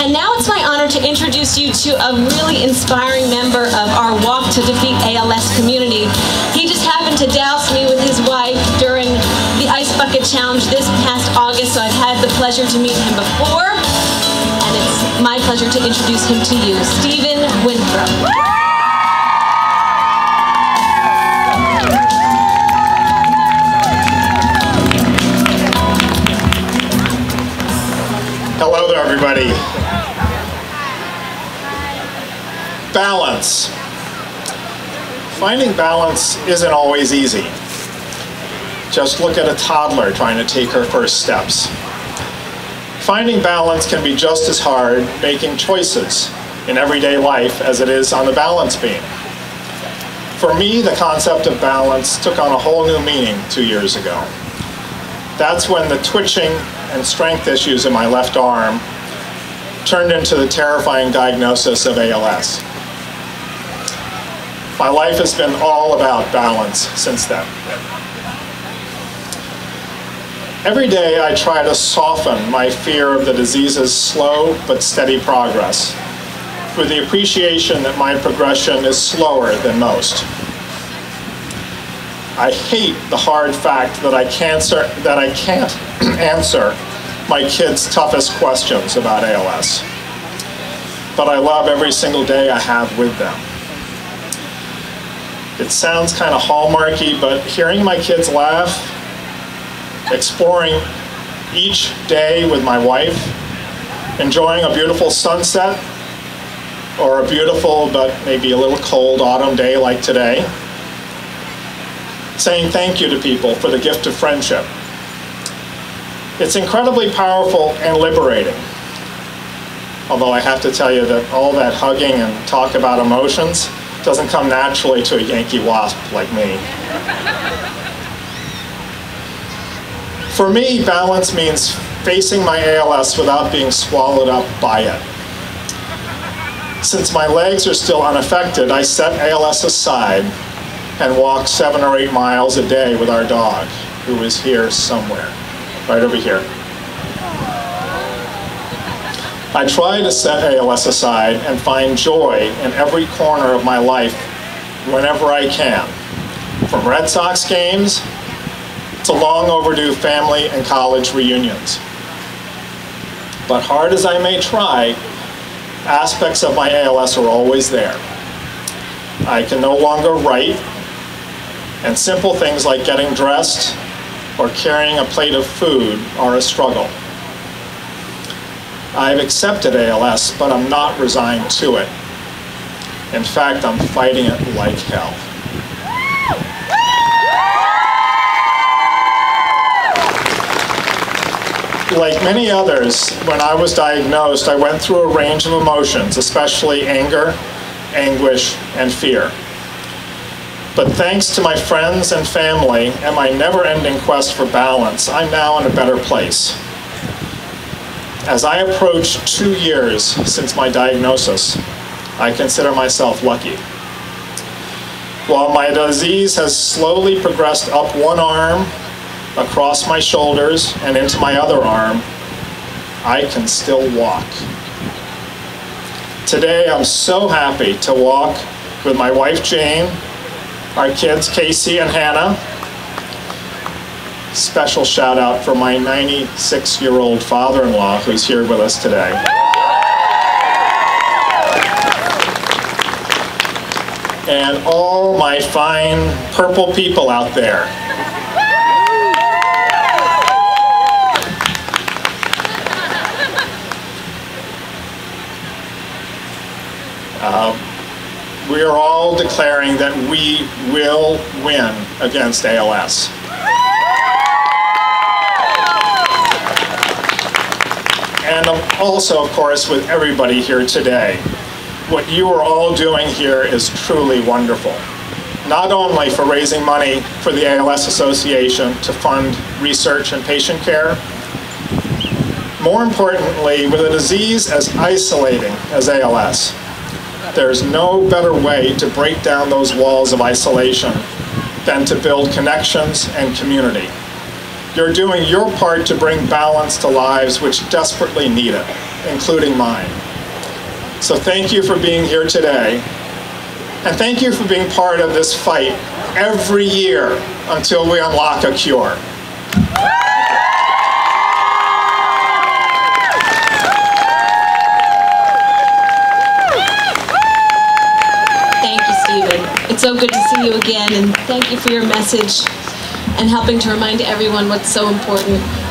And now it's my honor to introduce you to a really inspiring member of our Walk to Defeat ALS community. He just happened to douse me with his wife during the Ice Bucket Challenge this past August, so I've had the pleasure to meet him before, and it's my pleasure to introduce him to you, Stephen Winthrop. Hello there, everybody. Balance. Finding balance isn't always easy. Just look at a toddler trying to take her first steps. Finding balance can be just as hard making choices in everyday life as it is on the balance beam. For me, the concept of balance took on a whole new meaning 2 years ago. That's when the twitching and strength issues in my left arm turned into the terrifying diagnosis of ALS. My life has been all about balance since then. Every day I try to soften my fear of the disease's slow but steady progress with the appreciation that my progression is slower than most. I hate the hard fact that I can't answer my kids' toughest questions about ALS. But I love every single day I have with them. It sounds kind of hallmarky, but hearing my kids laugh, exploring each day with my wife, enjoying a beautiful sunset, or a beautiful but maybe a little cold autumn day like today, saying thank you to people for the gift of friendship. It's incredibly powerful and liberating. Although I have to tell you that all that hugging and talk about emotions doesn't come naturally to a Yankee wasp like me. For me, balance means facing my ALS without being swallowed up by it. Since my legs are still unaffected, I set ALS aside and walk 7 or 8 miles a day with our dog, who is here somewhere, right over here. I try to set ALS aside and find joy in every corner of my life whenever I can, from Red Sox games to long overdue family and college reunions. But hard as I may try, aspects of my ALS are always there. I can no longer write, and simple things like getting dressed or carrying a plate of food are a struggle. I've accepted ALS, but I'm not resigned to it. In fact, I'm fighting it like hell. Like many others, when I was diagnosed, I went through a range of emotions, especially anger, anguish, and fear. But thanks to my friends and family and my never-ending quest for balance, I'm now in a better place. As I approach 2 years since my diagnosis, I consider myself lucky. While my disease has slowly progressed up one arm, across my shoulders, and into my other arm, I can still walk. Today, I'm so happy to walk with my wife, Jane, our kids, Casey and Hannah. Special shout out for my 96-year-old father-in-law who's here with us today. And all my fine purple people out there. We are all declaring that we will win against ALS. And also, of course, with everybody here today. What you are all doing here is truly wonderful. Not only for raising money for the ALS Association to fund research and patient care, more importantly, with a disease as isolating as ALS, there's no better way to break down those walls of isolation than to build connections and community. You're doing your part to bring balance to lives which desperately need it. including mine. So thank you for being here today, and thank you for being part of this fight every year until we unlock a cure. Thank you, Stephen. It's so good to see you again, and thank you for your message and helping to remind everyone what's so important.